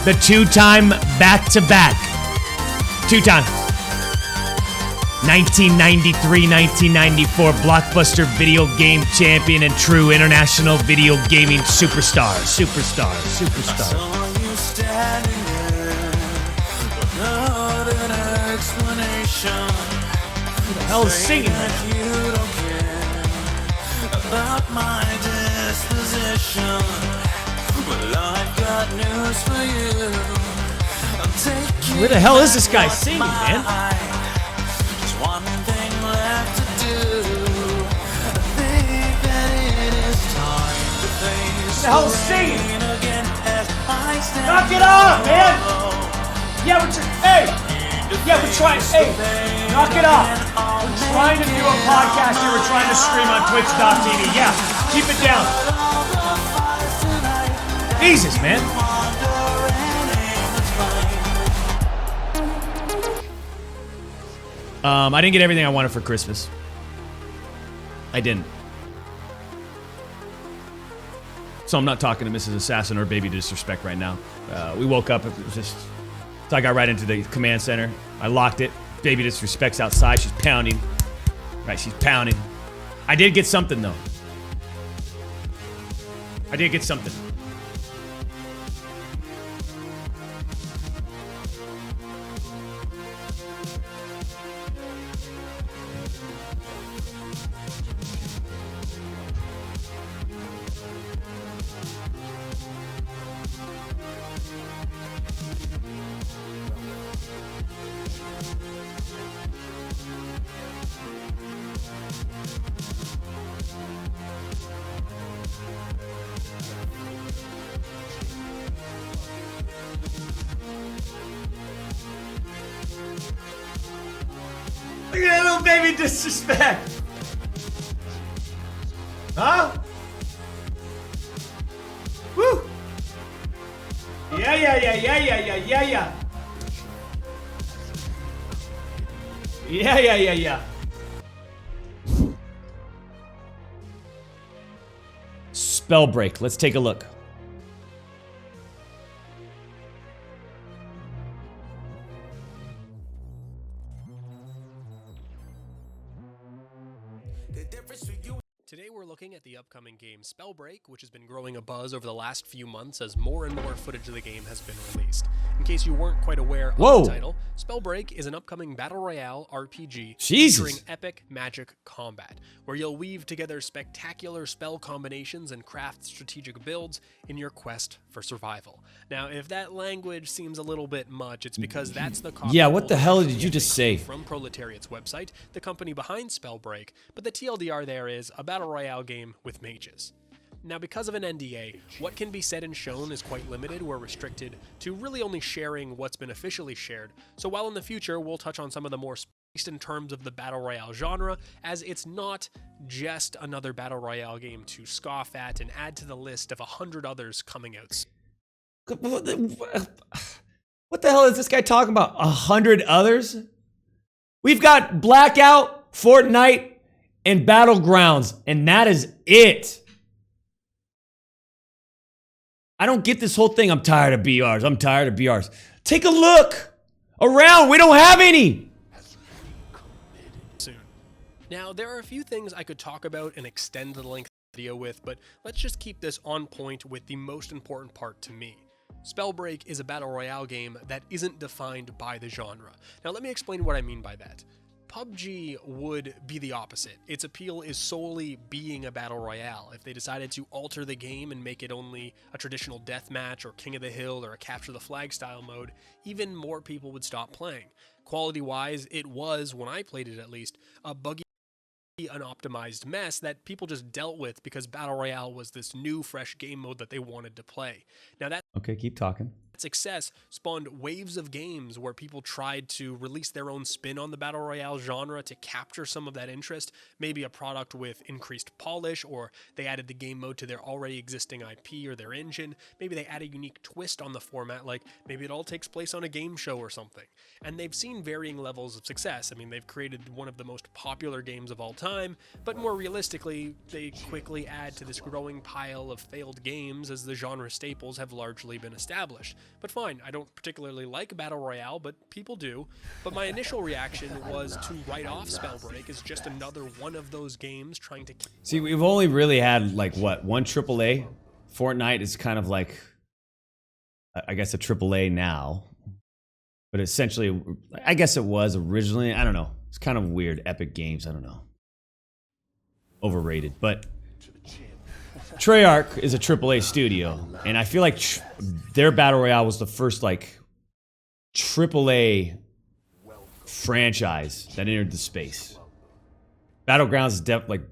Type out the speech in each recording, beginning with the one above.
the two-time back-to-back. Two-time. 1993-1994 blockbuster video game champion and true international video gaming superstar. Superstar. Who the hell is singing that? About my disposition. Well, I've got news for you. I'll take you. Where the hell is this guy singing, man? There's one thing left to do. I think that it is time to face Who the hell is singing? again as I stand. Knock it off, man! Yeah, we're trying. Hey, knock it off. We're trying to do a podcast here. We're trying to stream on Twitch.tv. Yeah, keep it down. Jesus, man. I didn't get everything I wanted for Christmas. I didn't. So I'm not talking to Mrs. Assassin or Baby Disrespect right now. We woke up. It was just... So I got right into the command center. I locked it. Baby Disrespect's outside. She's pounding. Right, she's pounding. I did get something, though. I did get something. Look at that little Baby Disrespect. Huh? Woo! Yeah. Yeah. SpellBreak. Let's take a look. Today we're looking at the upcoming game SpellBreak, which has been growing a buzz over the last few months as more and more footage of the game has been released. In case you weren't quite aware of the title, SpellBreak is an upcoming battle royale RPG featuring epic magic combat, where you'll weave together spectacular spell combinations and craft strategic builds in your quest for survival. Now, if that language seems a little bit much, it's because that's the what the hell did you just say? From Proletariat's website, the company behind SpellBreak, but the TLDR there is a battle royale game with mages. Now, because of an NDA, what can be said and shown is quite limited. We're restricted to really only sharing what's been officially shared. So while in the future we'll touch on some of the more space in terms of the battle royale genre, as it's not just another battle royale game to scoff at and add to the list of 100 others coming out. What the hell is this guy talking about? 100 others? We've got Blackout, Fortnite, and Battlegrounds, and that is it. I don't get this whole thing. I'm tired of BRs. Take a look around. We don't have any. Soon. Now, there are a few things I could talk about and extend the length of the video with, but let's just keep this on point with the most important part to me. SpellBreak is a battle royale game that isn't defined by the genre. Now, let me explain what I mean by that. PUBG would be the opposite. Its appeal is solely being a battle royale. If they decided to alter the game and make it only a traditional deathmatch or King of the Hill or a capture the flag style mode, even more people would stop playing. Quality-wise, it was, when I played it at least, a buggy, unoptimized mess that people just dealt with because battle royale was this new, fresh game mode that they wanted to play. Now that Okay, keep talking. success spawned waves of games where people tried to release their own spin on the battle royale genre to capture some of that interest, maybe a product with increased polish, or they added the game mode to their already existing IP or their engine, maybe they add a unique twist on the format, like maybe it all takes place on a game show or something. And they've seen varying levels of success. I mean, they've created one of the most popular games of all time, but more realistically, they quickly add to this growing pile of failed games as the genre staples have largely largely been established. But fine, I don't particularly like Battle Royale, but people do. But my initial reaction was to write off SpellBreak as just another one of those games trying to... See, we've only really had, like, what, one AAA? Fortnite is kind of like, I guess, a AAA now. But essentially, I guess it was originally. I don't know. It's kind of weird. Epic Games, I don't know. Overrated. But Treyarch is a AAA studio. And I feel like their Battle Royale was the first, like, AAA franchise that entered the space. Battlegrounds is like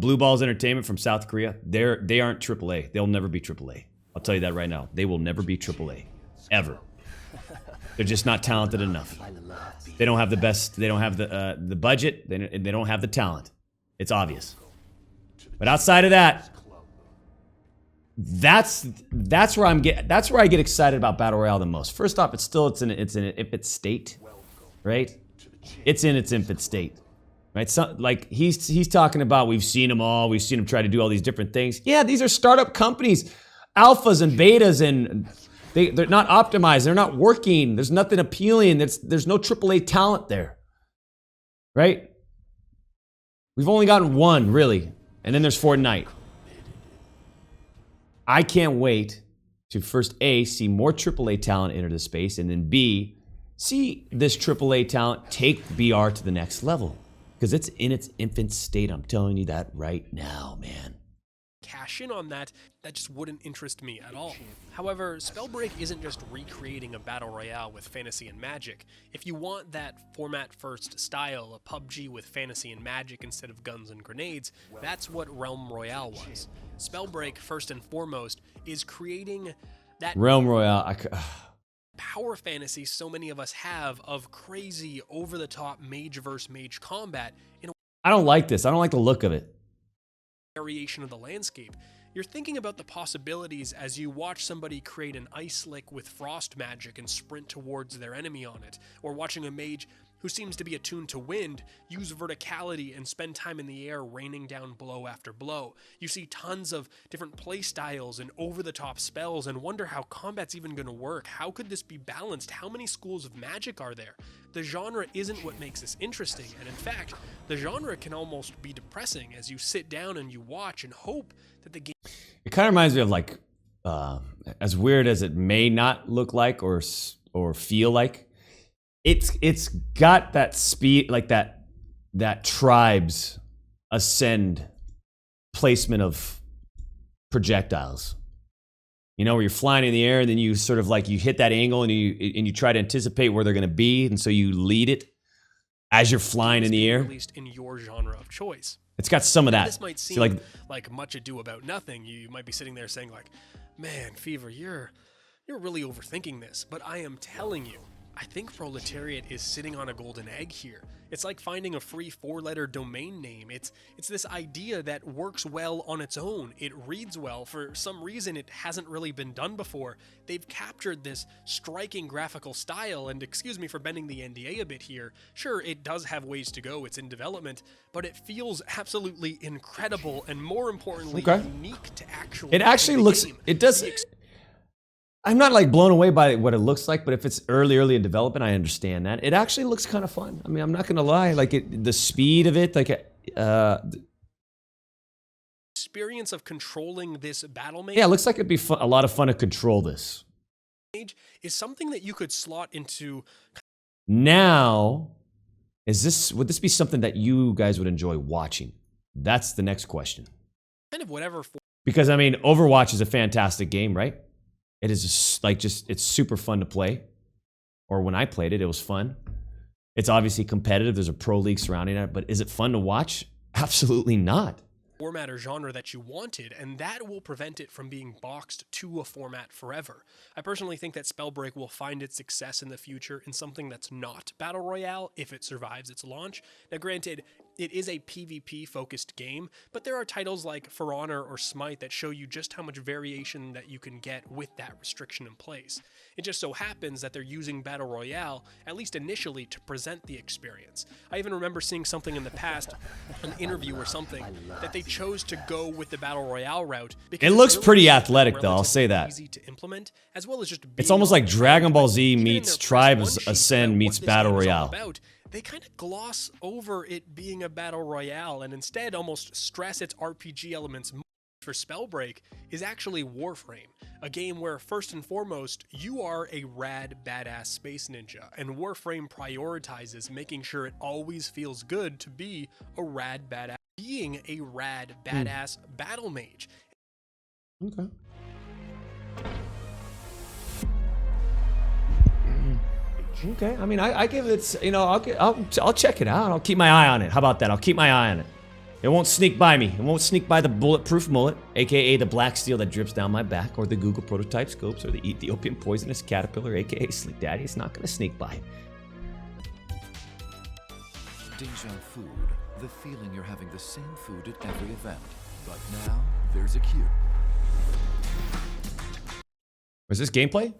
Blue Balls Entertainment from South Korea. They aren't AAA. They'll never be AAA. I'll tell you that right now. They will never be AAA. Ever. They're just not talented enough. They don't have the best. They don't have the budget. They don't have the talent. It's obvious. But outside of that, that's where I get excited about Battle Royale the most. First off, it's in an infant state, right? It's in its infant state, right? So, like he's talking about, we've seen them all. We've seen them try to do all these different things. Yeah, these are startup companies, alphas and betas, and they're not optimized. They're not working. There's nothing appealing. There's no AAA talent there, right? We've only gotten one, really. And then there's Fortnite. I can't wait to first A, see more AAA talent enter the space, and then B, see this AAA talent take BR to the next level. Because it's in its infant state. I'm telling you that right now, man. Cash in on that just wouldn't interest me at all. However, SpellBreak isn't just recreating a battle royale with fantasy and magic. If you want that format-first style, a PUBG with fantasy and magic instead of guns and grenades, that's what Realm Royale was. SpellBreak, first and foremost, is creating that Realm Royale. power fantasy so many of us have of crazy, over-the-top mage versus mage combat in a I don't like this. I don't like the look of it. variation of the landscape. You're thinking about the possibilities as you watch somebody create an ice lick with frost magic and sprint towards their enemy on it, or watching a mage who seems to be attuned to wind use verticality and spend time in the air raining down blow after blow. You see tons of different play styles and over-the-top spells and wonder how combat's even going to work. How could this be balanced? How many schools of magic are there? The genre isn't what makes this interesting, and in fact, the genre can almost be depressing as you sit down and you watch and hope that the game... It kind of reminds me of, like, as weird as it may not look like or feel like, it's got that speed, like that tribes ascend placement of projectiles. You know, where you're flying in the air and then you sort of like you hit that angle and you try to anticipate where they're going to be, and so you lead it as you're flying in the air. Released in your genre of choice. It's got some of that. This might seem like much ado about nothing. You might be sitting there saying like, "Man, Fever, you're really overthinking this." But I am telling you, I think Proletariat is sitting on a golden egg here. It's like finding a free 4-letter domain name. It's this idea that works well on its own. It reads well. For some reason, it hasn't really been done before. They've captured this striking graphical style, and excuse me for bending the NDA a bit here. Sure, it does have ways to go. It's in development, but it feels absolutely incredible and, more importantly, unique to actually. It actually looks. It does. I'm not like blown away by what it looks like, but if it's early in development, I understand that. It actually looks kind of fun. I mean, I'm not gonna lie, like the speed of it, like experience of controlling this battle mage. Yeah, it looks like it'd be a lot of fun to control this. Is something that you could slot into. Now, would this be something that you guys would enjoy watching? That's the next question. Kind of whatever. Because I mean, Overwatch is a fantastic game, right? It is just it's super fun to play. Or when I played it, it was fun. It's obviously competitive. There's a pro league surrounding it, but is it fun to watch? Absolutely not. Format or genre that you wanted, and that will prevent it from being boxed to a format forever. I personally think that SpellBreak will find its success in the future in something that's not Battle Royale if it survives its launch. Now granted, It is a PvP focused game, but there are titles like For Honor or Smite that show you just how much variation that you can get with that restriction in place. It just so happens that they're using Battle Royale, at least initially, to present the experience. I even remember seeing something in the past, an interview or something, that they chose to go with the Battle Royale route because It looks really pretty is athletic, though, I'll relatively say that. easy to implement, as well as just It's being almost like on Dragon point, Ball but Z even in meets their press Tribes one sheet Ascend about meets what this Battle game is all Royale. about, they kind of gloss over it being a battle royale and instead almost stress its RPG elements more. For SpellBreak is actually Warframe, a game where first and foremost you are a rad badass space ninja, and Warframe prioritizes making sure it always feels good to be a rad badass, being a rad badass battle mage. Okay. Okay, I mean, I give it, you know, I'll check it out. I'll keep my eye on it. How about that? I'll keep my eye on it. It won't sneak by me. It won't sneak by the bulletproof mullet, aka the black steel that drips down my back, or the Google prototype scopes, or the Ethiopian poisonous caterpillar, aka Sleep Daddy. It's not gonna sneak by. Deja food, the feeling you're having the same food at every event. But now, there's a cue. Was this gameplay?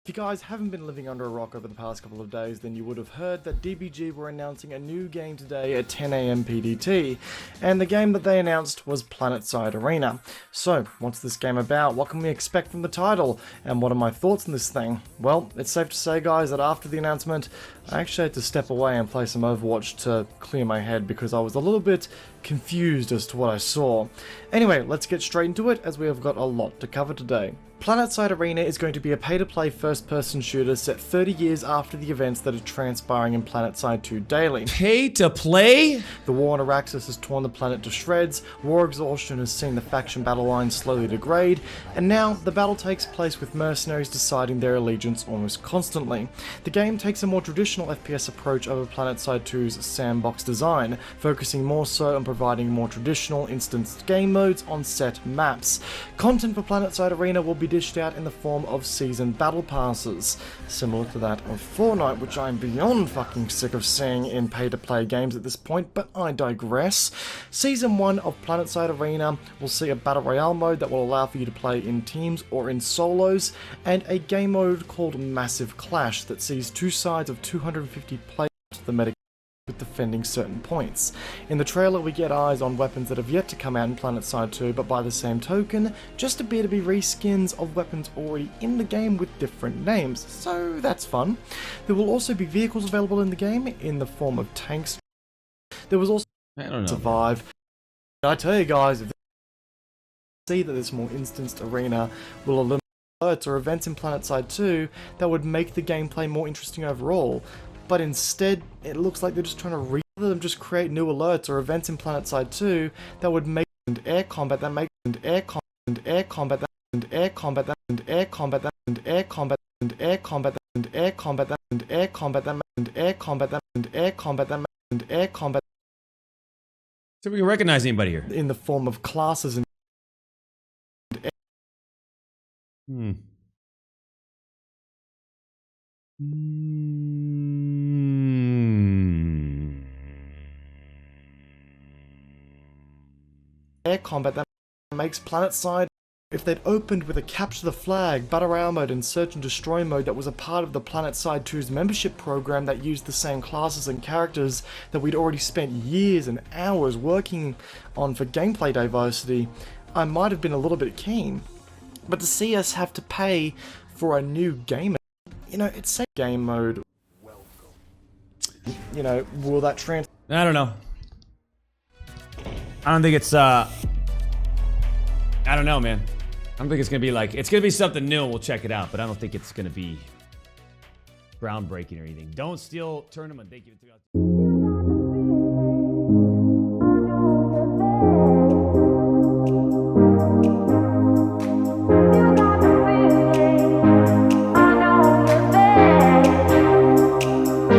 If you guys haven't been living under a rock over the past couple of days, then you would have heard that DBG were announcing a new game today at 10 AM PDT, and the game that they announced was Planetside Arena. So, what's this game about? What can we expect from the title? And what are my thoughts on this thing? Well, it's safe to say, guys, that after the announcement, I actually had to step away and play some Overwatch to clear my head because I was a little bit confused as to what I saw. Anyway, let's get straight into it as we have got a lot to cover today. Planetside Arena is going to be a pay-to-play first-person shooter set 30 years after the events that are transpiring in Planetside 2 daily. Pay to play? The war on Araxis has torn the planet to shreds, war exhaustion has seen the faction battle line slowly degrade, and now the battle takes place with mercenaries deciding their allegiance almost constantly. The game takes a more traditional FPS approach over Planetside 2's sandbox design, focusing more so on providing more traditional instanced game modes on set maps. Content for Planetside Arena will be dished out in the form of season battle passes, similar to that of Fortnite, which I'm beyond fucking sick of seeing in pay-to-play games at this point, but I digress. Season 1 of Planetside Arena will see a battle royale mode that will allow for you to play in teams or in solos, and a game mode called Massive Clash that sees two sides of 250 players to the meta with defending certain points. In the trailer we get eyes on weapons that have yet to come out in Planetside 2, but by the same token, just appear to be reskins of weapons already in the game with different names, so that's fun. There will also be vehicles available in the game in the form of tanks. There was also I don't know. Survive. I tell you guys, if see that this more instanced arena will eliminate alerts or events in Planetside 2 that would make the gameplay more interesting overall. But instead, it looks like they're just trying to rather than just create new alerts or events in Planetside 2 that would make air combat that makes air combat and air combat that and air combat that and air combat that and air combat and air combat that and air combat that and air combat that and air combat that and air combat that and air combat. So we can recognize anybody here. In the form of classes and air combat that makes Planetside. If they'd opened with a capture the flag, battle royale mode and search and destroy mode that was a part of the Planetside 2's membership program that used the same classes and characters that we'd already spent years and hours working on for gameplay diversity, I might have been a little bit keen. But to see us have to pay for a new game, you know, it's a game mode. You know, will that trans? I don't know. I don't think it's, I don't know, man. I don't think it's gonna be like, it's gonna be something new and we'll check it out, but I don't think it's gonna be groundbreaking or anything. Don't steal tournament. Thank you.